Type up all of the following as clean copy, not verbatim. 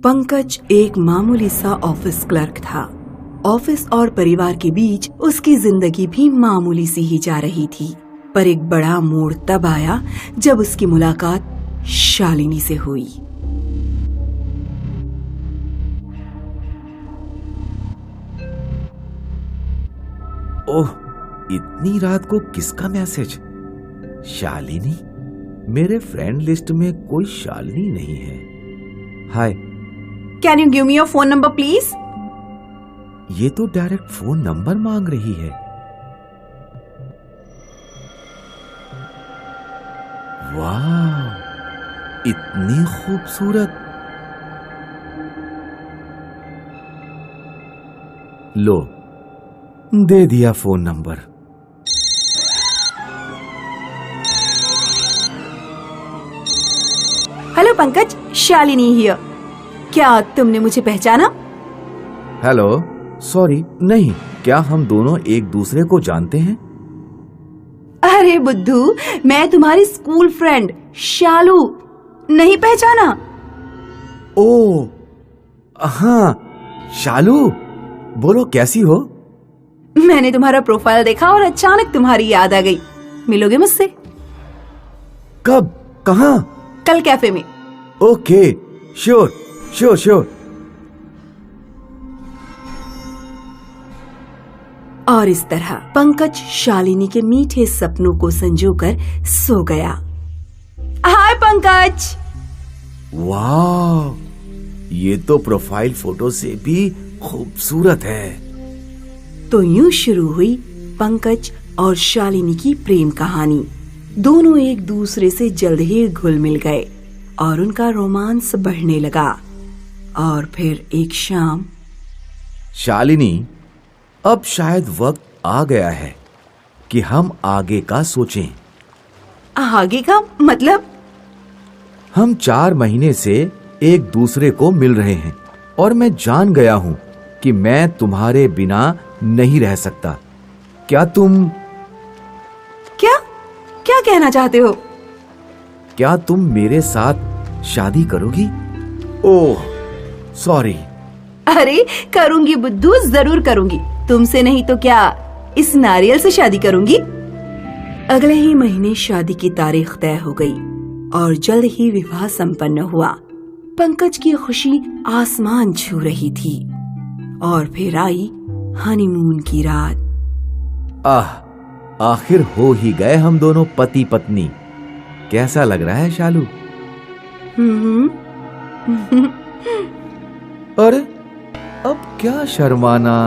पंकज एक मामूली सा ऑफिस क्लर्क था। ऑफिस और परिवार के बीच उसकी जिंदगी भी मामूली सी ही जा रही थी, पर एक बड़ा मोड़ तब आया जब उसकी मुलाकात शालिनी से हुई। ओह, इतनी रात को किसका मैसेज? शालिनी? मेरे फ्रेंड लिस्ट में कोई शालिनी नहीं है। Hi, can you give me your phone number please? ये तो डायरेक्ट फोन नंबर मांग रही है। वाह, इतनी खूबसूरत। लो, दे दिया phone number. Hello Pankaj, Shalini here. क्या तुमने मुझे पहचाना? हेलो, सॉरी, नहीं। क्या हम दोनों एक दूसरे को जानते हैं? अरे बुद्धू, मैं तुम्हारी स्कूल फ्रेंड शालू। नहीं पहचाना? ओह हाँ, शालू, बोलो कैसी हो? मैंने तुम्हारा प्रोफाइल देखा और अचानक तुम्हारी याद आ गई। मिलोगे मुझसे? कब? कहाँ? कल कैफे में। Okay, sure sure sure. और इस तरह पंकज शालिनी के मीठे सपनों को संजोकर सो गया। हाय पंकज। वाह, ये तो प्रोफाइल फोटो से भी खूबसूरत है। तो यूं शुरू हुई पंकज और शालिनी की प्रेम कहानी। दोनों एक दूसरे से जल्द ही घुल मिल गए और उनका रोमांस बढ़ने लगा। और फिर एक शाम, शालिनी, अब शायद वक्त आ गया है कि हम आगे का सोचें। आगे का मतलब? हम 4 महीने से एक दूसरे को मिल रहे हैं और मैं जान गया हूं कि मैं तुम्हारे बिना नहीं रह सकता। क्या तुम क्या कहना चाहते हो? क्या तुम मेरे साथ शादी करोगी? Oh sorry. अरे करूंगी बुद्धू, जरूर करूंगी। तुमसे नहीं तो क्या इस नारियल से शादी करूंगी। अगले ही महीने शादी की तारीख तय हो गई और जल्द ही विवाह संपन्न हुआ। पंकज की खुशी आसमान छू रही थी। और फिर आई हनीमून की रात। आखिर हो ही गए हम दोनों पति पत्नी। कैसा लग रहा है शालू? अरे अब क्या शर्माना,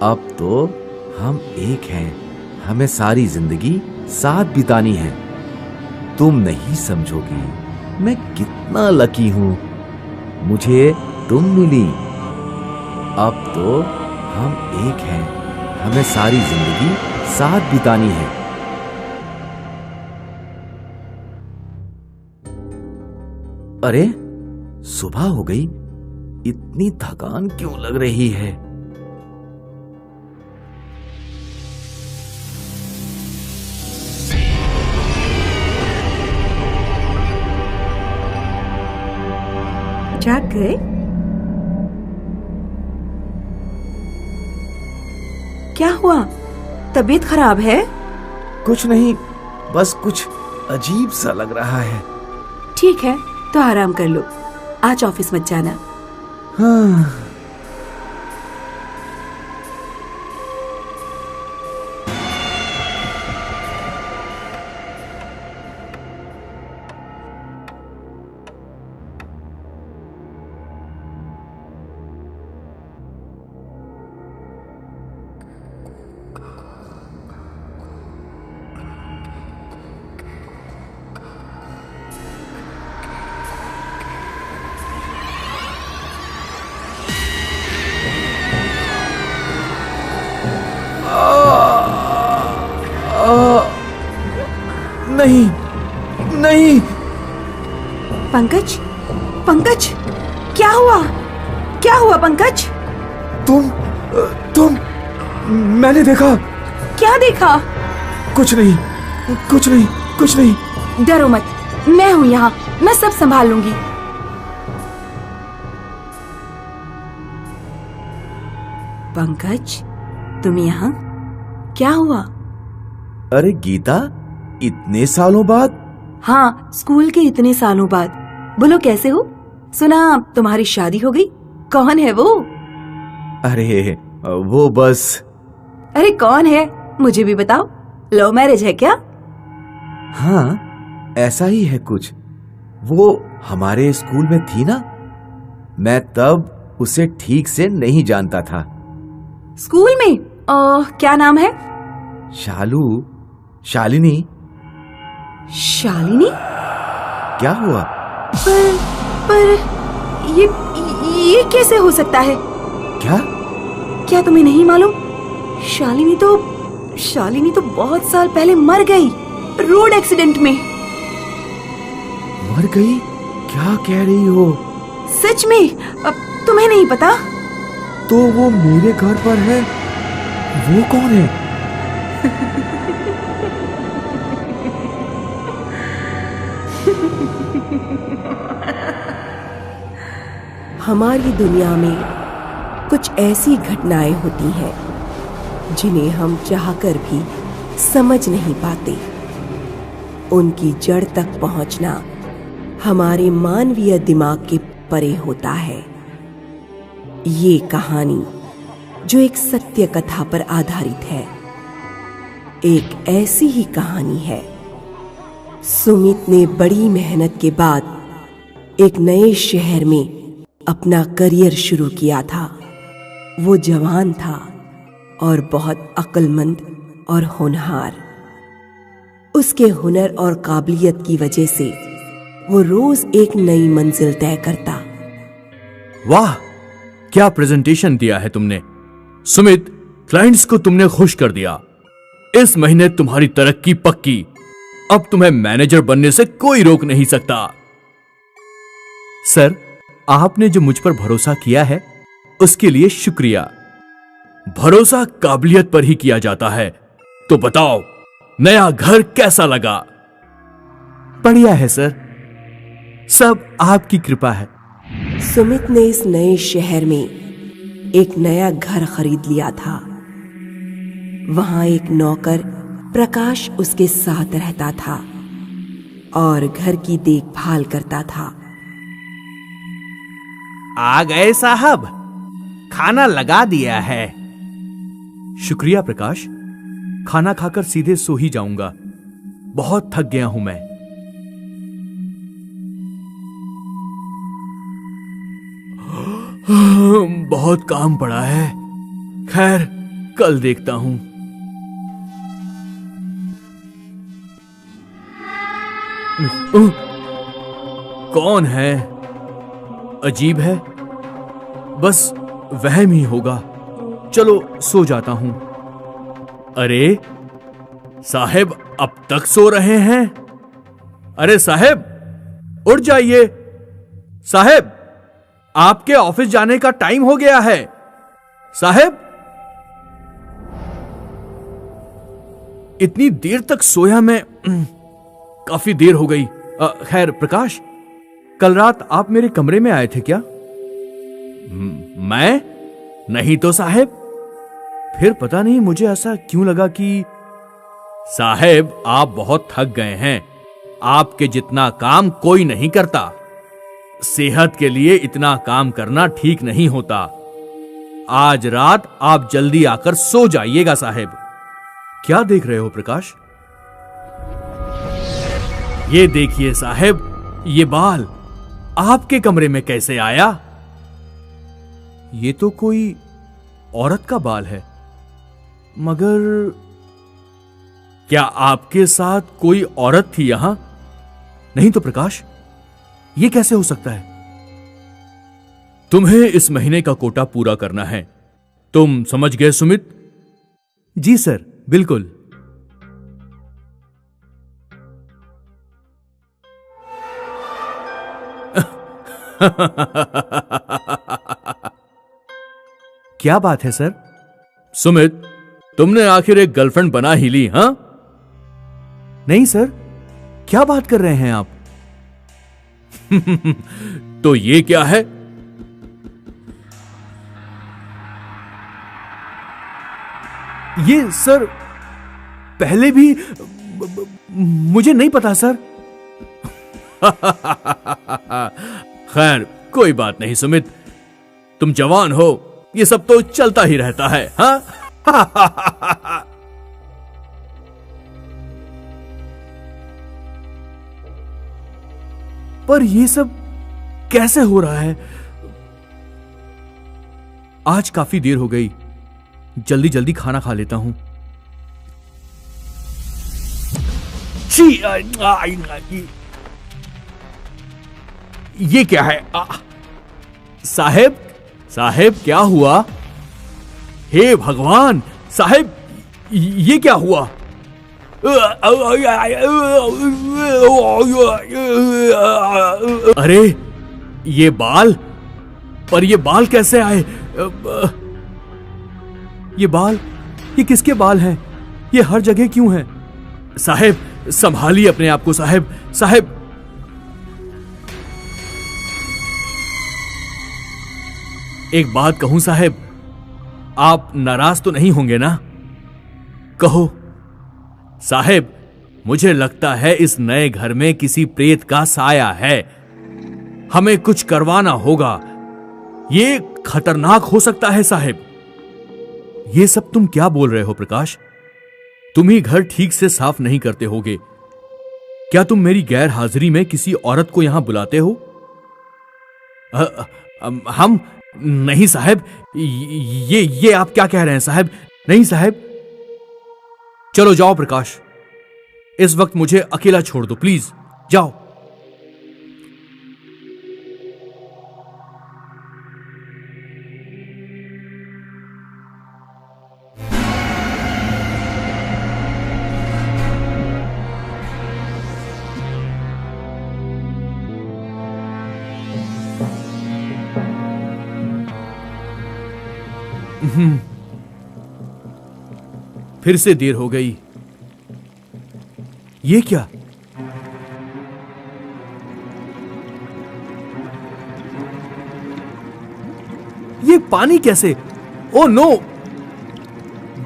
अब तो हम एक हैं। हमें सारी जिंदगी साथ बितानी है। तुम नहीं समझोगी मैं कितना लकी हूं, मुझे तुम मिली। अब तो हम एक हैं, हमें सारी जिंदगी साथ बितानी है। अरे सुबह हो गई, इतनी थकान क्यों लग रही है? जाग गए? क्या हुआ? तबीयत खराब है? कुछ नहीं, बस कुछ अजीब सा लग रहा है। ठीक है, तो आराम कर लो। आज ऑफिस मत जाना। हाँ। नहीं नहीं। पंकज, पंकज, क्या हुआ? क्या हुआ पंकज? तुम मैंने देखा। क्या देखा? कुछ नहीं, कुछ नहीं, कुछ नहीं। डरो मत, मैं हूँ यहाँ, मैं सब संभाल लूंगी। पंकज, तुम यहाँ? क्या हुआ? अरे गीता, इतने सालों बाद? हाँ, स्कूल के इतने सालों बाद। बोलो कैसे हो? सुना तुम्हारी शादी हो गई। कौन है वो? अरे वो बस। अरे कौन है, मुझे भी बताओ। लव मैरिज है क्या? हाँ, ऐसा ही है कुछ। वो हमारे स्कूल में थी ना, मैं तब उसे ठीक से नहीं जानता था। स्कूल में? क्या नाम है? शालिनी। शालिनी? क्या हुआ? पर ये कैसे हो सकता है? क्या तुम्हें नहीं मालूम? शालिनी तो बहुत साल पहले मर गई, रोड एक्सीडेंट में। मर गई? क्या कह रही हो? सच में? अब तुम्हें नहीं पता? तो वो मेरे घर पर है। वो कौन है? हमारी दुनिया में कुछ ऐसी घटनाएं होती हैं जिन्हें हम चाहकर भी समझ नहीं पाते। उनकी जड़ तक पहुंचना हमारे मानवीय दिमाग के परे होता है। ये कहानी, जो एक सत्य कथा पर आधारित है, एक ऐसी ही कहानी है। सुमित ने बड़ी मेहनत के बाद एक नए शहर में अपना करियर शुरू किया था। वो जवान था और बहुत अक्लमंद और होनहार। उसके हुनर और काबिलियत की वजह से वो रोज एक नई मंजिल तय करता। वाह, क्या प्रेजेंटेशन दिया है तुमने सुमित। क्लाइंट्स को तुमने खुश कर दिया। इस महीने तुम्हारी तरक्की पक्की। अब तुम्हें मैनेजर बनने से कोई रोक नहीं सकता। सर, आपने जो मुझ पर भरोसा किया है उसके लिए शुक्रिया। भरोसा काबिलियत पर ही किया जाता है। तो बताओ, नया घर कैसा लगा? बढ़िया है सर, सब आपकी कृपा है। सुमित ने इस नए शहर में एक नया घर खरीद लिया था। वहां एक नौकर प्रकाश उसके साथ रहता था और घर की देखभाल करता था। आ गए साहब, खाना लगा दिया है। शुक्रिया प्रकाश, खाना खाकर सीधे सो ही जाऊंगा। बहुत थक गया हूं मैं। बहुत काम पड़ा है। खैर, कल देखता हूं। कौन है? अजीब है, बस वहम ही होगा। चलो सो जाता हूं। अरे साहब, अब तक सो रहे हैं? अरे साहब, उठ जाइए। साहब, आपके ऑफिस जाने का टाइम हो गया है। साहब, इतनी देर तक सोया मैं? काफी देर हो गई। खैर प्रकाश, कल रात आप मेरे कमरे में आए थे क्या? मैं नहीं तो साहब। फिर पता नहीं मुझे ऐसा क्यों लगा कि साहब, आप बहुत थक गए हैं। आपके जितना काम कोई नहीं करता। सेहत के लिए इतना काम करना ठीक नहीं होता। आज रात आप जल्दी आकर सो जाइएगा साहब। क्या देख रहे हो प्रकाश? ये देखिए साहब, ये बाल आपके कमरे में कैसे आया? ये तो कोई औरत का बाल है। मगर क्या आपके साथ कोई औरत थी यहां? नहीं तो प्रकाश, ये कैसे हो सकता है? तुम्हें इस महीने का कोटा पूरा करना है। तुम समझ गए सुमित? जी सर, बिल्कुल। क्या बात है सर? सुमित, तुमने आखिर एक गर्लफ्रेंड बना ही ली, हां? नहीं सर, क्या बात कर रहे हैं आप? तो ये क्या है? ये सर पहले भी मुझे नहीं पता सर। खैर कोई बात नहीं सुमित, तुम जवान हो, ये सब तो चलता ही रहता है। हाँ पर ये सब कैसे हो रहा है? आज काफी देर हो गई, जल्दी जल्दी खाना खा लेता हूं। ये क्या है? साहेब साहेब क्या हुआ? हे भगवान साहेब, ये क्या हुआ? अरे ये बाल, पर ये बाल कैसे आए? ये बाल, ये किसके बाल हैं? ये हर जगह क्यों हैं? साहेब संभालिए अपने आप को साहेब। साहेब एक बात कहूं साहेब, आप नाराज तो नहीं होंगे ना? कहो साहेब, मुझे लगता है इस नए घर में किसी प्रेत का साया है, हमें कुछ करवाना होगा। ये खतरनाक हो सकता है साहेब। ये सब तुम क्या बोल रहे हो प्रकाश? तुम ही घर ठीक से साफ नहीं करते होगे, क्या तुम मेरी गैर हाजिरी में किसी औरत को यहां बुलाते हो? हम नहीं साहब, ये आप क्या कह रहे हैं साहब? नहीं साहब। चलो जाओ प्रकाश, इस वक्त मुझे अकेला छोड़ दो प्लीज, जाओ। फिर से देर हो गई। ये क्या? ये पानी कैसे? ओ नो,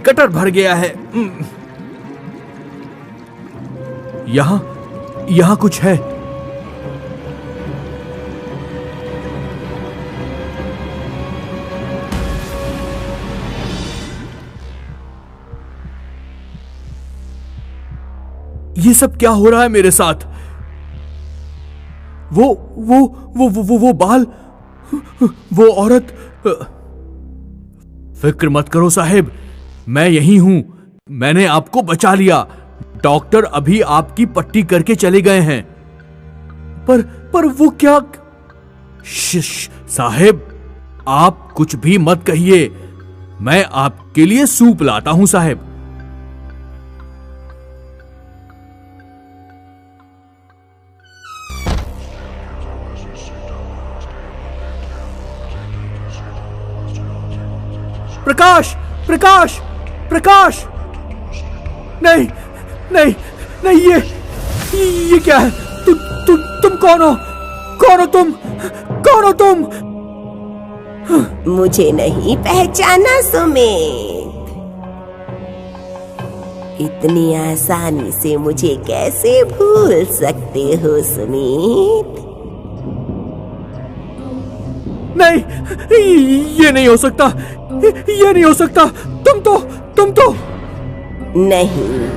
गटर भर गया है। यहां कुछ है। ये सब क्या हो रहा है मेरे साथ? वो बाल, वो औरत। फिक्र मत करो साहेब, मैं यही हूं, मैंने आपको बचा लिया। डॉक्टर अभी आपकी पट्टी करके चले गए हैं। पर वो क्या? साहेब आप कुछ भी मत कहिए, मैं आपके लिए सूप लाता हूं साहेब। प्रकाश, प्रकाश, प्रकाश! नहीं नहीं नहीं, ये क्या है? तुम कौन हो? कौन हो तुम? कौन हो तुम? मुझे नहीं पहचाना सुमित? इतनी आसानी से मुझे कैसे भूल सकते हो सुमित? नहीं, ये नहीं हो सकता, ये नहीं हो सकता। तुम तो नहीं,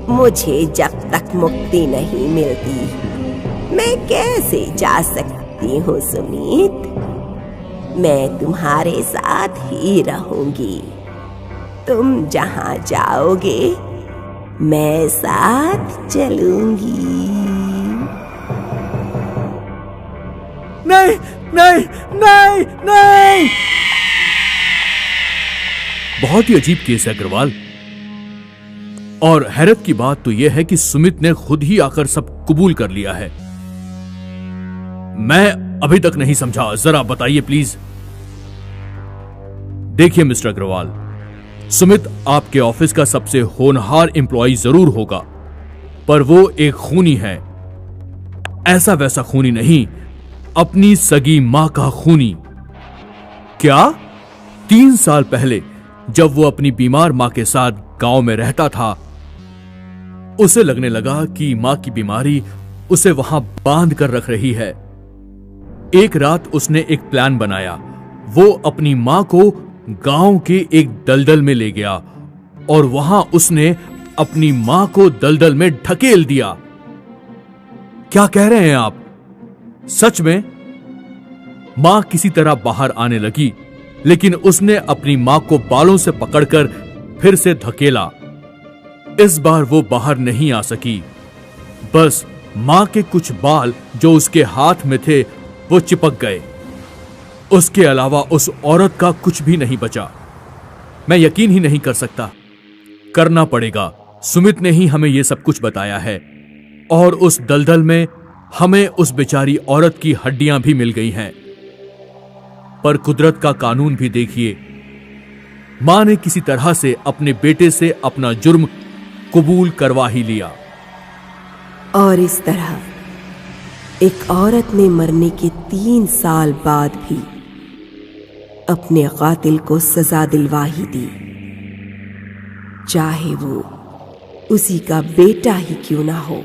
मुझे जब तक मुक्ति नहीं मिलती मैं कैसे जा सकती हूँ सुमित? मैं तुम्हारे साथ ही रहूंगी। तुम जहाँ जाओगे मैं साथ चलूंगी। नहीं नहीं नहीं नहीं। बहुत ही अजीब केस है अग्रवाल, और हैरत की बात तो यह है कि सुमित ने खुद ही आकर सब कबूल कर लिया है। मैं अभी तक नहीं समझा, जरा बताइए प्लीज। देखिए मिस्टर अग्रवाल, सुमित आपके ऑफिस का सबसे होनहार एम्प्लॉय जरूर होगा, पर वो एक खूनी है। ऐसा वैसा खूनी नहीं, अपनी सगी मां का खूनी। क्या 3 साल पहले जब वो अपनी बीमार मां के साथ गांव में रहता था, उसे लगने लगा कि मां की बीमारी उसे वहां बांध कर रख रही है। एक रात उसने एक प्लान बनाया। वो अपनी मां को गांव के एक दलदल में ले गया और वहां उसने अपनी मां को दलदल में ढकेल दिया। क्या कह रहे हैं आप? सच में? मां किसी तरह बाहर आने लगी, लेकिन उसने अपनी मां को बालों से पकड़कर फिर से धकेला। इस बार वो बाहर नहीं आ सकी। बस मां के कुछ बाल जो उसके हाथ में थे वो चिपक गए। उसके अलावा उस औरत का कुछ भी नहीं बचा। मैं यकीन ही नहीं कर सकता। करना पड़ेगा। सुमित ने ही हमें यह सब कुछ बताया है। और उस दलदल में हमें उस बेचारी औरत की हड्डियां भी मिल गई हैं। पर कुदरत का कानून भी देखिए। मां ने किसी तरह से अपने बेटे से अपना जुर्म कबूल करवा ही लिया। और इस तरह एक औरत ने मरने के 3 साल बाद भी अपने कातिल को सजा दिलवा ही दी, चाहे वो उसी का बेटा ही क्यों ना हो।